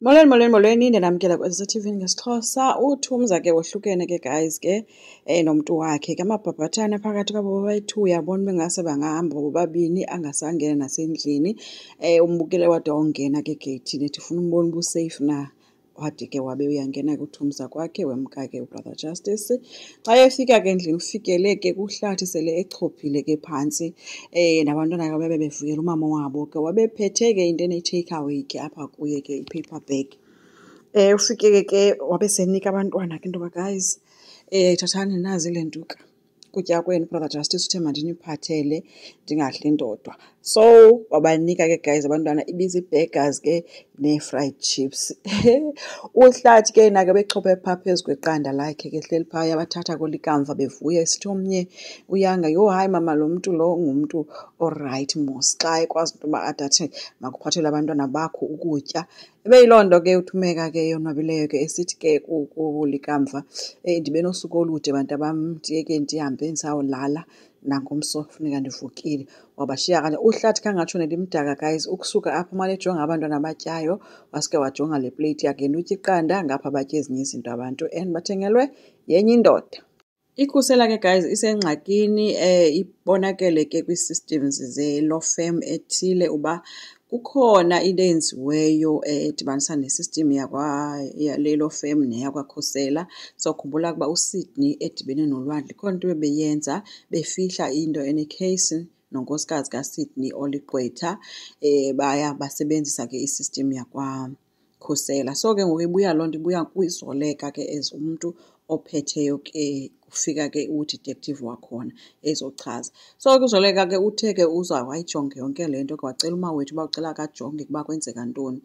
Molweni ndinamkela kweSTV ngesiXhosa. UThumza ke wohlukene ke guys ke nomntu wakhe ke amabhabhathane phakathi kwabo bobayi-2 uyabona bengase bangahamba bobabini angasangena nasendlini. Umbukele wade wawungena ke egeyithini ethi ufuna umbona ubu-safe na. Wade ke wabe uyangena ke uThumza kwakhe wemka ke uBrother Justice. Xa efika ke endlini ufikele ke kuhlathi sele echophile ke phantsi nabantwana ke babe bevukela umama wabo ke wabephethe ke into ene-take away ke apha kuye ke i-paper bag. Ufike ke wabe senika abantwana ke intoba guys thathani nazi le ntuka kutya kwenu Brother Justice uthe mandiniphathele ndingadli ndodwa. So wabanika ke guys abantwana ibizi-burgers ke nee-fried chips. Uhlathi ke nake bechophe phaa phezu kweqanda lakhe ke hleli phaa yabathatha kolikamva bevuya esithi omnye uyanga, yho hayi mama lo mntu lo ngumntu orayithi mos xa ekwazi intoba adathe makuphathelwe abantwana bakho ukutya. Ebeyiloo nto ke uThumeka ke yonwabileyo ke esithi ke kulikamva ndibe nosuku olude bantu bam, ndiye ke ndihambe ndizawulala nangomso funeka ndivukile. Wabashiya kanje uhlathi khangatshonela imdaka guys. Ukusuka apho mali ejonga abantwana abatyayo waske wajonga le plate yakhe nutya iqanda ngapha batye ezinye izinto abantu and bathengelwe yenye indoda. Ikhusela ke guys isengxakini ibonakele ke kwii-systems ze-law firm ethile uba kukhona into eyenziweyo edibanisa ne-system yale law firm neyakwakhusela. So khumbula ukuba uSydney edibene nolwandle ikhona into bebeyenza befihla into ene-case nonkosikazi kaSydney oliqwetha baya basebenzisa ke i-system yakwakhusela. So ke ngoku ibuya loo nto ibuya kwiZoleka ke as umntu ophetheyo ke kufika ke udetective wakhona ezochaza. So kuZoleka ke uthe ke wayijonga yonke le nto ke wacela umawethu uba ucela kajonge ukuba kwenzeka ntoni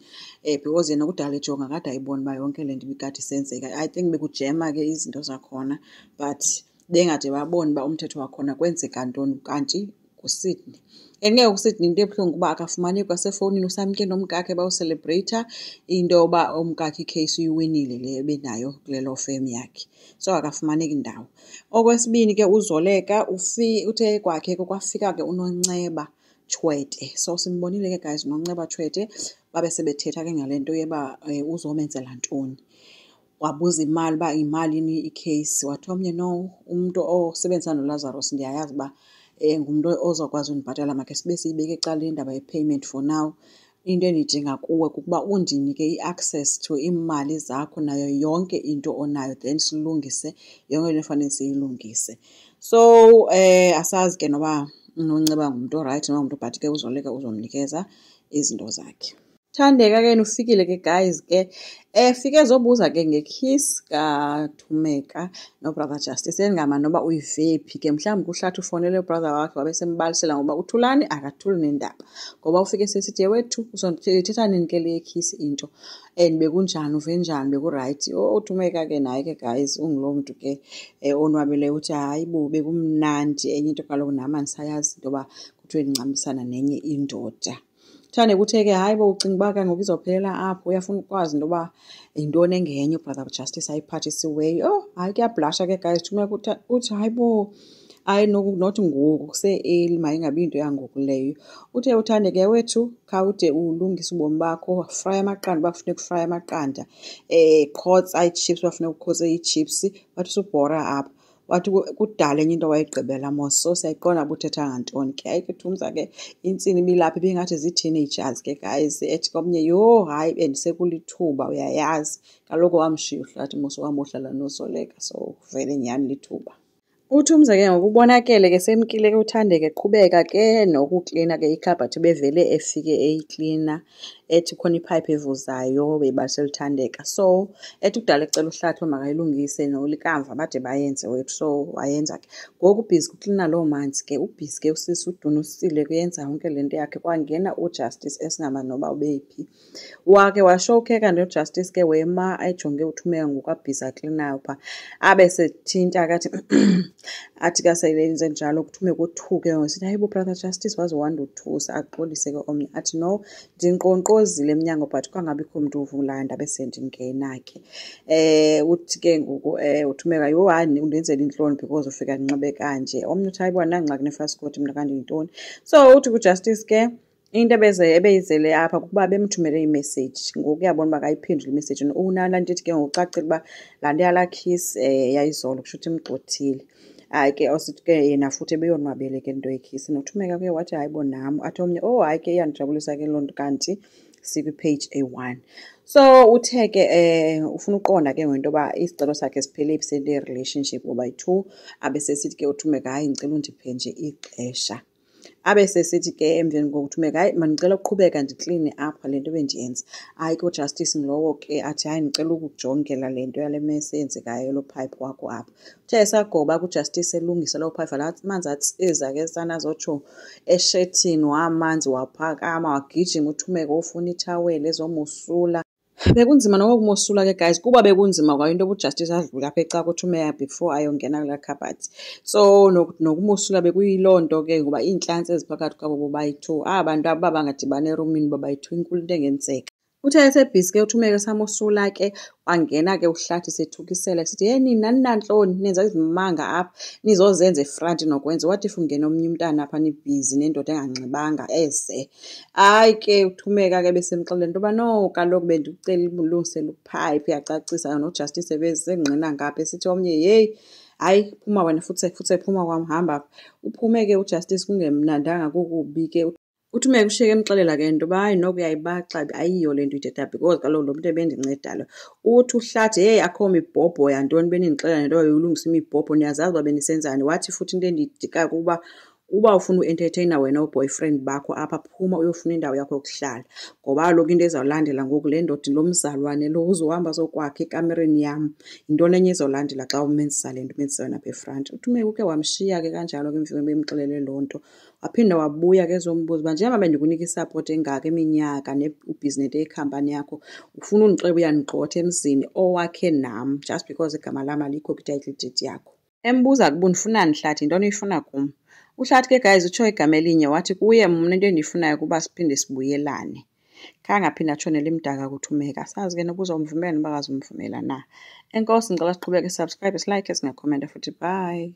because yena kudala ejonga kade ayibona uba yonke le nto ibikade isenzeka. I think bekujema ke izinto zakhona but bengade babone uba umthetho wakhona kwenzeka ntoni kanti nguSydney. And ke uSydney into ebuhlungu uba akafumani kwasefowunini usamke nomkakhe bawuselebreyitha into yoba umkakhe ikheyisi uyiwinile le ebenayo kule law firm yakhe. So akafumaneki ndawo. Okwesibini ke uZoleka uthe kwakhe kwafika ke uNonceba Tshwete. So simbonile ke guys uNonceba Tshwete babe sebethetha ke ngale nto yeba uzomenzela ntoni. Wabuza imali uba imalini ikheyisi wathi omnye no umntu osebenzisa noLazarus ndiyayazi uba ngumuntu ozokwazi undibhatala makhe sibe siyibeke ecaleni indaba ye-payment for now. Into endiyidinga kuwe kukuba undinike i-access to iimali zakho nayo yonke into onayo then silungise yonke into efanele siyilungise. So asazi ke noba uNonceba ngumntu orayithi noba ngumntu but ke uZoleka uzomnikeza izinto zakhe. Thandeka ke ufikile ke guys ke fike ezobuza ke ngekhisi kaThumeka noBrother Justice engama noba uyivephi ke mhlawumbi kuhlathi ufonele ubrother wakhe wabe sembalisela ngoba uthulani akathuli nendaba ngoba ufike sesithi wethu uzothetha nini ke le khisi into and bekunjani uve njani bekurayithi. uThumeka ke naye ke guys unguloo mntu ke onwabileyo uthi hayi bo bekumnandi enye into kaloku nam andisayazi into yoba kuthiwe ndincamisana nenye indoda. Thande kuthe ke hayi bo ucinga uba kangoku izophelela apho uyafuna ukwazi into yoba yintoni engenye uBrother Justice ayiphathisiweyo. Hayi kuyabhlasha ke guys Thumeka uthi hayi bo hayi nothi ngoku kuse-early mayingabi yinto yangoku leyo. Uthe uThandeke wethu khawude ulungise ubomi bakho fraya amaqanda uba kufuneka ufraya amaqanda qhotsa ii-chips uba funeka ukhotse ii-chips wathi usubhora apha. Wathi kudala enye into wayigqibela mos so siyayiqonda uba uthetha ngantoni ke. Hayi ke Thumza ke intsini ibilapha ibingathi zii-teenagers ke guys ethi komnye yho hayi bendisekulithuba uyayazi kaloku wamshiya uhlathi mos wamohlala noZoleka so vele nyhani lithuba. UThumza ke ngokubonakele ke semkile ke uThandeka eqhubeka ke nokuklina ke ikhabhathi bevele efike eyiklina ethi khona ipipe evuzayo beyibalisela uThandeka. So ethi kudala ecela uhlathi makayilungise nolikamva bade bayenze wethu so wayenza ke. Ngoku ubhizi kuklina loo manzi ke ubhizi ke usisi uduna usile kuyenza yonke le nto yakhe kwangena uJustice esingama noba ubephi. Wake washowkheka noJustice ke wema ayijonge uThumeka ngokwabhizi aklinayo phaa abe sethinta kathi athi kaselenze njalo kuThumeka uthuke ngosithi hayi bo Brother Justice waze wandothusa axolise ke omnye athi no ndinqonqozile emnyango but kwangabikho mntu uvulayo ndabe sendingena ke. Uthi ke ngoku uThumeka yho hayi undenzela intloni because ufika ndinxibe kanje. Omnye uthi hayi bo andinangxaki nefasikoti mna kanti yintoni. So uthi kuJustice ke Into ebeyizele apha kukuba bemthumele imessage ngoku uyabona uba akayiphendule imessage unala nto ithi ke ngokucacile uba laa nto yalaa kiss yayizolo kusho ukuthi imgxothile. Hayi ke osithi ke yena futhi ebeyonwabele ke into yekhisi nothumeka kuye wathi hayi bo nam athi omnye oh hayi ke iyandijabulisa ke loo nto kanti sikwi-page A1. So uthe ke ufuna uqonda ke ngento yoba isicelo sakhe siphele ebusele relationship ngoba-2 abe sesithi ke uthumeka hayi ngicela undiphe nje ixesha. Abe sesithi ke emveni kokuthumeka hayi mandicela uqhubeka ndikline apha le nto bendiyenza. Hayi ke uJustice lowo ke athi hayi ndicela ukukujongela le nto yale mesi eyenzekayo lo pipe wakho apha. Uthe esagoba kuJustice elungisa loo pipe amanzi atsiza ke sana azotsho eshethini wamanzi waphakama wagijima uthumeka ofuna ithaweli ezomosula. Bekunzima nokumosula ke guys kuba bekunzima kwayo into uJustice adlula apha ecaka uthumeka before ayongena kulaa khabhathi. So nokumosula bekuyiloo nto ke ngoba iintlantsi eziphakathi kwabo bobayi-2 bantu aba bangadibana erumini bobayi-2 inkulu into engenzeka. Uthe esebhisi ke uthumeka esamosula ke wangena ke uhlathi sethukisela sithi hey nina ninantloni nenza izimanga apha nizozenza efront nokwenza what if ungena omnye umntana apha nibhizi nendoda enganxibanga eze. Hayi ke uthumeka ke besemxelela into yoba no kaloku bendikucela ulungisela upipe yacacisa noJustice besengqina ngapha esithi omnye yeyi hayi phuma wena futhi phuma kwam hamba apha. Uphume ke uJustice kungemnandanga kukubi ke uthumeka ushiyeke emxelela ke into yoba hayi noko uyayibaxa ayiyo le nto uyithetha because kaloku lo mntu ebendinceda lo. Uthi uhlathi heyi akho mibhobho yantoni benindixelela nento yokulungisa imibhobho niyazazi uba benisenzani. Wathi futhi into endiyidikayo kuba uba ufuna uentertainer wena uboyfriend bakho apha phuma uyofuna indawo yakho yokuhlala ngoba kaloku into ezawulandela ngoku le ndoda lo mzalwane lo uzohamba azokwakha ekamereni yam yintoni enye ezolandela xa umenzisa le nto umenzisa wena apha efront. Uthumeka uke wamshiya ke kanjalo ke emveni bemxelele loo nto waphinda wabuya ke ezombuza uba njengoba bendikunika isapoti engaka iminyaka ubhizinete yekhampani yakho ufuna undixelela uyandigxotha emzini owakhe nam just because igama lam alikho kwi-title deed yakho. Embuza kuba undifunani Hlathi yintoni uyifuna kum. Uhlathi ke guys utsho igama elinye wathi kuye mna into endiyifunayo kuba siphinde sibuyelane. Khange aphinde atshonele imdaka kuthumeka. Sazi ke noba uzawumvumela noba akazumvumela na. Enkosi ngicela siqhubeke subscribe, silike, singakhomenta futhi bye.